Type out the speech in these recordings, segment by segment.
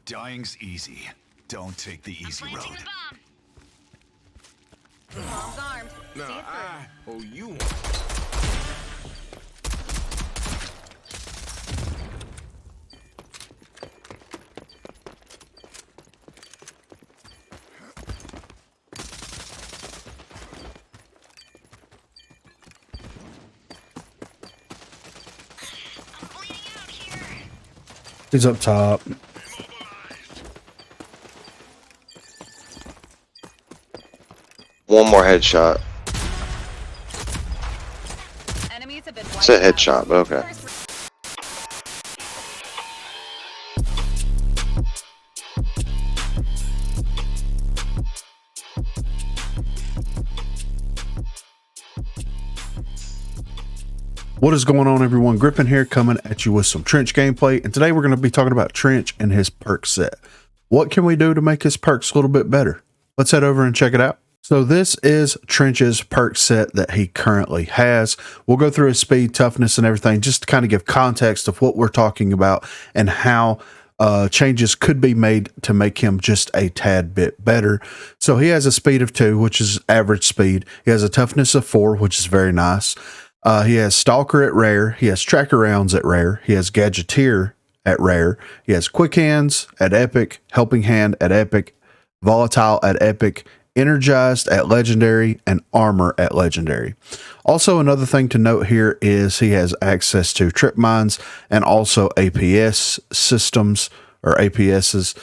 Dying's easy. Don't take the easy road. Bomb's armed. See it through. Oh, you. He's up top. One more headshot. Enemies have been It's a headshot, but okay. What is going on, everyone? Griffin here, coming at you with some Trench gameplay, and today we're going to be talking about Trench and his perk set. What can we do to make his perks a little bit better? Let's head over and check it out. So this is Trench's perk set that he currently has. We'll go through his speed, toughness, and everything just to kind of give context of what we're talking about and how changes could be made to make him just a tad bit better. So he has a speed of 2, which is average speed. He has a toughness of 4, which is very nice. He has Stalker at rare. He has Tracker rounds at rare. He has Gadgeteer at rare. He has Quick Hands at epic, Helping Hand at epic, Volatile at epic, Energized at legendary, and Armor at legendary. Also, another thing to note here is he has access to trip mines and also APS systems or APSs.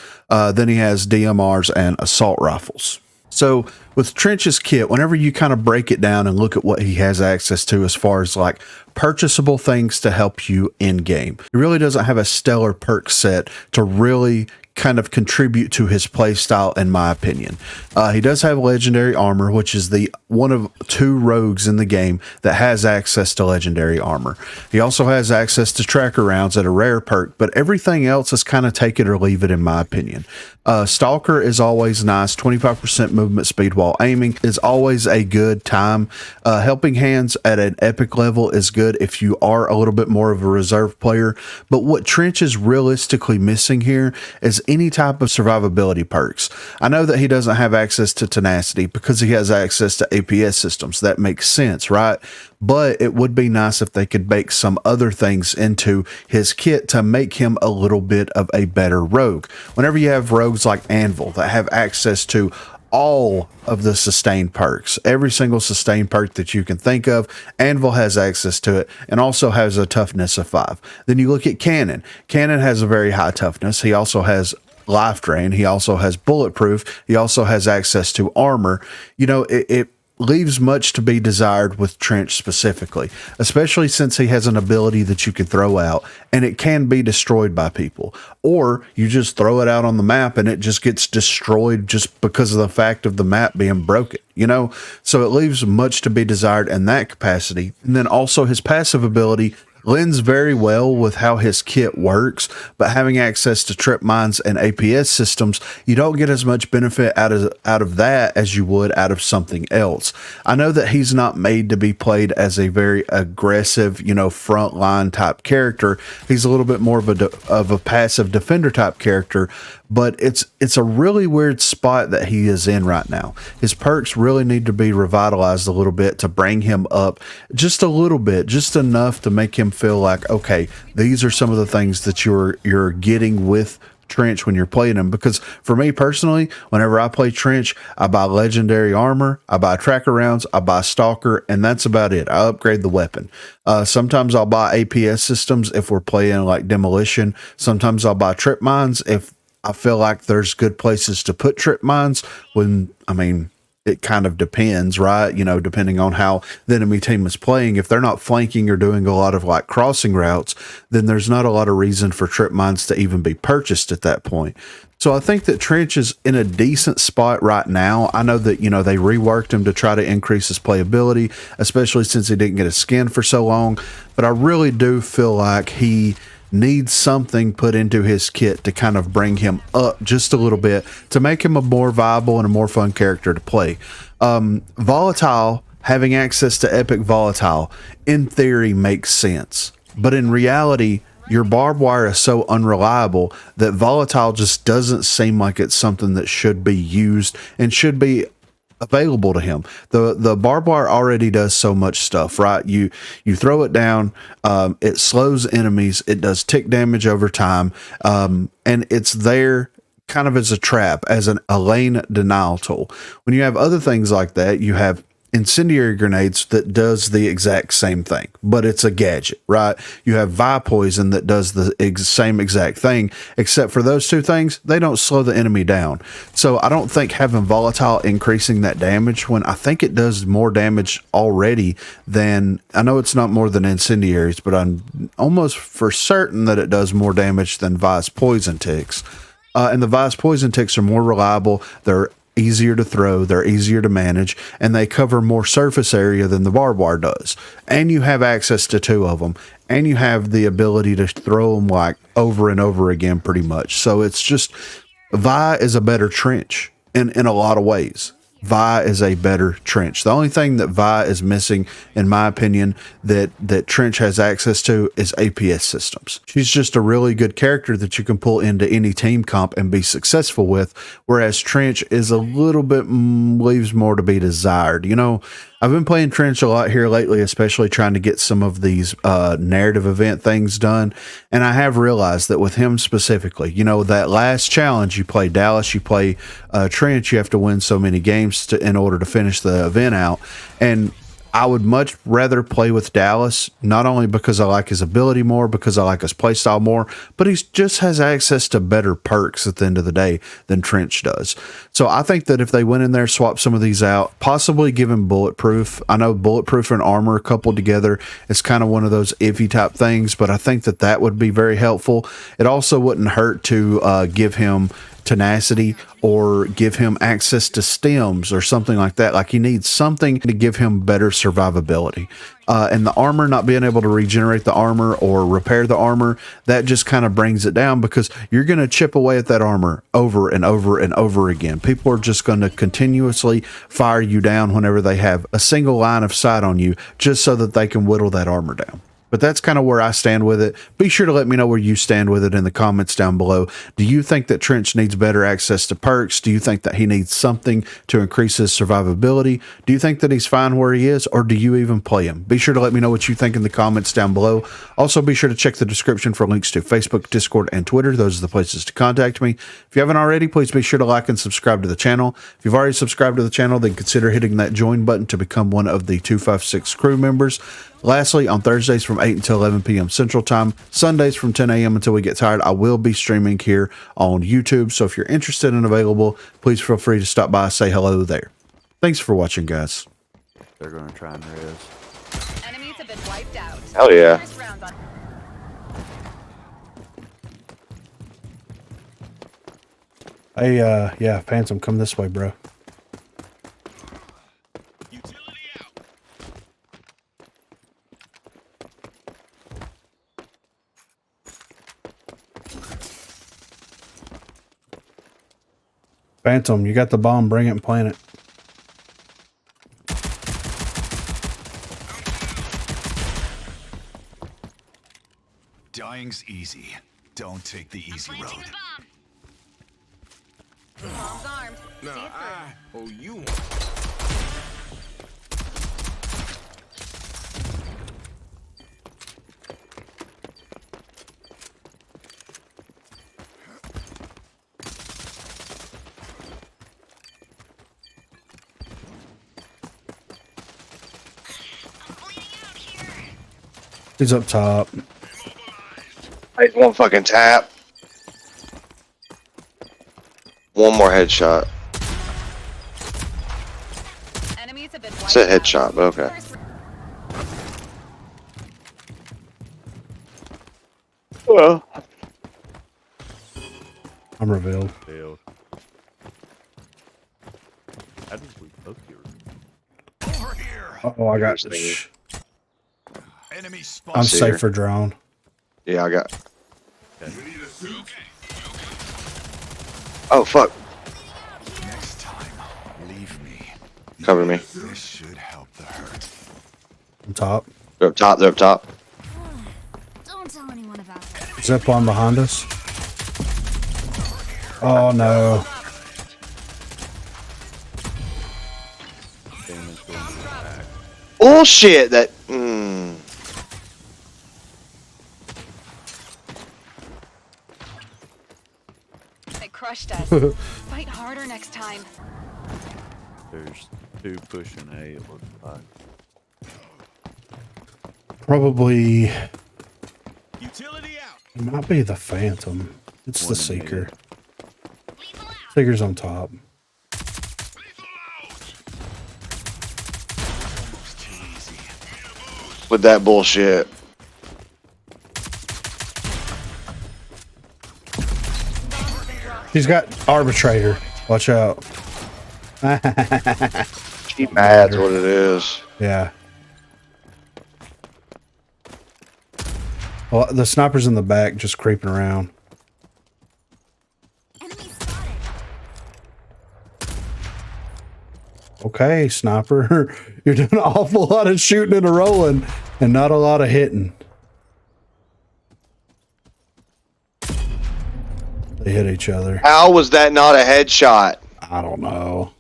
Then he has DMRs and assault rifles. So with Trench's kit, whenever you kind of break it down and look at what he has access to as far as like purchasable things to help you in game, he really doesn't have a stellar perk set to really kind of contribute to his play style, in my opinion. He does have legendary armor, which is the one of 2 rogues in the game that has access to legendary armor. He also has access to tracker rounds at a rare perk, but everything else is kind of take it or leave it, in my opinion. Stalker is always nice. 25% movement speed while aiming is always a good time. Helping Hands at an epic level is good if you are a little bit more of a reserve player. But what Trench is realistically missing here is any type of survivability perks. I know that he doesn't have access to tenacity because he has access to APS systems. That makes sense, right? But it would be nice if they could bake some other things into his kit to make him a little bit of a better rogue. Whenever you have rogues like Anvil that have access to all of the sustain perks, every single sustain perk that you can think of, Anvil has access to it and also has a toughness of 5. Then you look at Cannon. Cannon has a very high toughness. He also has life drain. He also has bulletproof. He also has access to armor. You know, it leaves much to be desired with Trench specifically, especially since he has an ability that you can throw out and it can be destroyed by people, or you just throw it out on the map and it just gets destroyed just because of the fact of the map being broken, you know? So it leaves much to be desired in that capacity. And then also his passive ability lends very well with how his kit works, but having access to trip mines and APS systems, you don't get as much benefit out of that as you would out of something else. I know that he's not made to be played as a very aggressive, you know, frontline type character. He's a little bit more of a passive defender type character, but it's a really weird spot that he is in right now. His perks really need to be revitalized a little bit to bring him up just a little bit, just enough to make him feel like, okay, these are some of the things that you're getting with Trench when you're playing him. Because for me personally, whenever I play Trench, I buy legendary armor, I buy tracker rounds, I buy stalker, and that's about it. I upgrade the weapon. Sometimes I'll buy APS systems if we're playing like demolition. Sometimes I'll buy trip mines if I feel like there's good places to put trip mines. When, I mean, it kind of depends, right? You know, depending on how the enemy team is playing. If they're not flanking or doing a lot of like crossing routes, then there's not a lot of reason for trip mines to even be purchased at that point. So I think that Trench is in a decent spot right now. I know that, you know, they reworked him to try to increase his playability, especially since he didn't get a skin for so long. But I really do feel like he needs something put into his kit to kind of bring him up just a little bit to make him a more viable and a more fun character to play. Volatile, having access to epic volatile in theory makes sense, but in reality your barbed wire is so unreliable that volatile just doesn't seem like it's something that should be used and should be available to him. The barbed wire already does so much stuff, right? You throw it down, it slows enemies, it does tick damage over time, and it's there kind of as a trap, as a lane denial tool. When you have other things like that, you have incendiary grenades that does the exact same thing, but it's a gadget, right? You have Vi poison that does the same exact thing, except for those two things, they don't slow the enemy down. So I don't think having volatile increasing that damage, when I think it does more damage already than, I know it's not more than incendiaries, but I'm almost for certain that it does more damage than Vi's poison ticks. And the Vi's poison ticks are more reliable. They're easier to throw, they're easier to manage, and they cover more surface area than the barbed wire does. And you have access to two of them, and you have the ability to throw them like over and over again pretty much. So it's just, Vi is a better trench in a lot of ways. Vi is a better trench. The only thing that Vi is missing, in my opinion, that Trench has access to is APS systems. She's just a really good character that you can pull into any team comp and be successful with, whereas Trench is a little bit leaves more to be desired. You know, I've been playing Trench a lot here lately, especially trying to get some of these narrative event things done. And I have realized that with him specifically, you know, that last challenge, you play Dallas, you play Trench, you have to win so many games in order to finish the event out. And I would much rather play with Dallas, not only because I like his ability more, because I like his playstyle more, but he just has access to better perks at the end of the day than Trench does. So I think that if they went in there, swap some of these out, possibly give him bulletproof. I know bulletproof and armor coupled together is kind of one of those iffy type things, but I think that that would be very helpful. It also wouldn't hurt to give him tenacity or give him access to stems or something like that. Like he needs something to give him better survivability. And the armor, not being able to regenerate the armor or repair the armor, that just kind of brings it down, because you're going to chip away at that armor over and over and over again. People are just going to continuously fire you down whenever they have a single line of sight on you, just so that they can whittle that armor down. But that's kind of where I stand with it. Be sure to let me know where you stand with it in the comments down below. Do you think that Trench needs better access to perks? Do you think that he needs something to increase his survivability? Do you think that he's fine where he is, or do you even play him? Be sure to let me know what you think in the comments down below. Also, be sure to check the description for links to Facebook, Discord, and Twitter. Those are the places to contact me. If you haven't already, please be sure to like and subscribe to the channel. If you've already subscribed to the channel, then consider hitting that join button to become one of the 256 crew members. Lastly, on Thursdays from 8 until 11 p.m. Central Time, Sundays from 10 a.m. until we get tired, I will be streaming here on YouTube. So if you're interested and available, please feel free to stop by, say hello there. Thanks for watching, guys. They're going to try and res. Enemies have been wiped out. Hell yeah. First round on. Hey, yeah, Phantom, come this way, bro. Phantom, you got the bomb, bring it and plant it. Dying's easy. Don't take the easy road. Bombs armed. See it through. Oh, you. He's up top. He's one fucking tap. One more headshot. Enemies have been wiped It's a out. headshot, but okay. First Well, I'm revealed. Failed. How did we both get Over here. Oh, I got. Interesting. Enemy I'm spotted. see safe her. for drone. yeah, I got. You need a suit? Oh, fuck. Next time, leave me. Cover me. This should help the hurt. I'm top. They're up top. They're up top. Don't tell anyone about it. Zip line behind us. Oh no. Damon's going to the back. Bullshit. That. They crushed us. Fight harder next time. There's two pushing A, it looks like. Probably. Utility out. It might be the Phantom. It's the One Seeker. Lethal out. Seeker's on top. With that bullshit. He's got Arbitrator. Watch out. Cheap mad's what it is. Yeah. Well, the sniper's in the back just creeping around. Enemy spotted. Okay, sniper. You're doing an awful lot of shooting and a rolling and not a lot of hitting. They hit each other. How was that not a headshot? I don't know.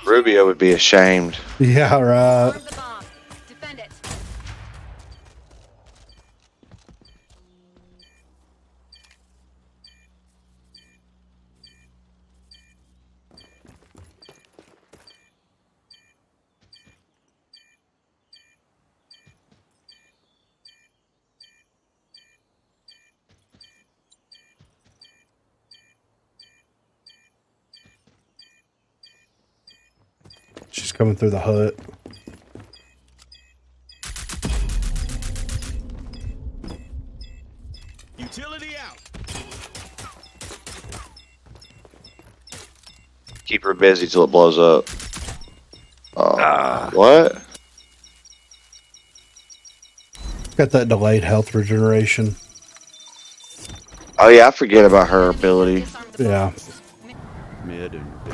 Rubio would be ashamed. Yeah, right. Arm the bomb. Defend it. She's coming through the hut. Utility out. Keep her busy till it blows up. What? Got that delayed health regeneration. Oh yeah, I forget about her ability. Disarm the Yeah. Mid and B.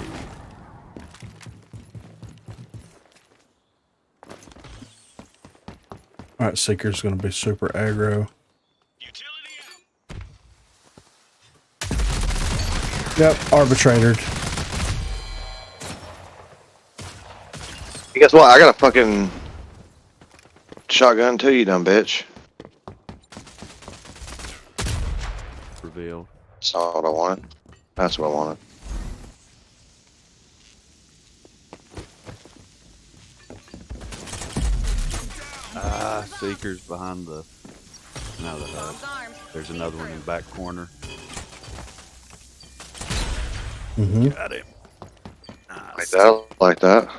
Alright, Seeker's gonna be super aggro. Utility out. Yep, arbitrated. Hey, guess what? I got a fucking shotgun too, you dumb bitch. Revealed. That's not what I wanted. That's what I wanted. Seeker's behind the. Now the hut. bomb's armed. There's another one in the back corner. Mm-hmm. Got him. Like that. Like that.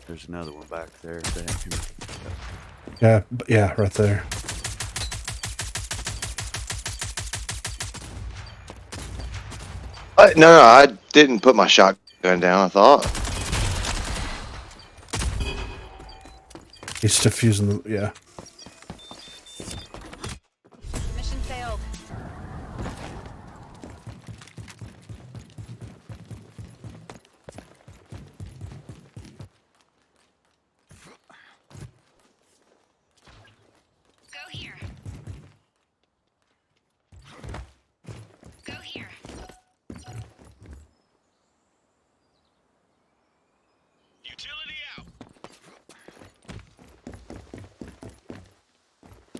There's another one back there. Damn. Yeah, yeah, right there. No, I didn't put my shotgun down, I thought. He's diffusing the, yeah. Mission failed. Go here. Go here. Utility out.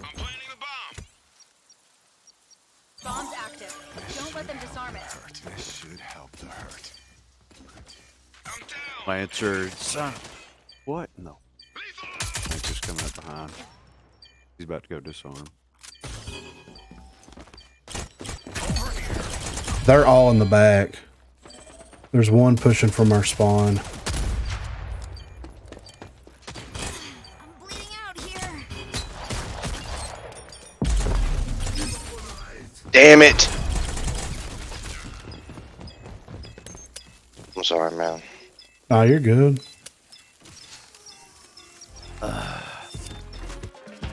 I'm planting the bomb. Bomb's active. Don't let them disarm it. Hurt. This should help the hurt. I'm down. Lancer. Son. What? No. Lethal out. Lancer's coming up behind. He's about to go disarm. They're all in the back. There's one pushing from our spawn. I'm bleeding out here. Damn it! I'm sorry, man. Oh, you're good.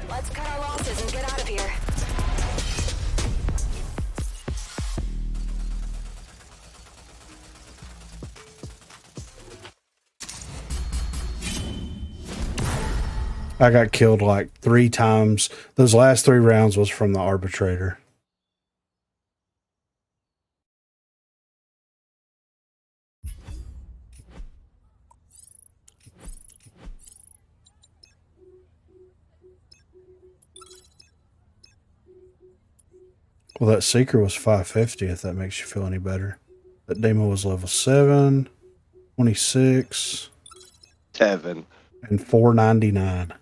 Let's cut our losses and get out of here. I got killed like 3 times. Those last 3 rounds was from the arbitrator. Well, that Seeker was 550, if that makes you feel any better. That demo was level 7, 26, 7. and 499.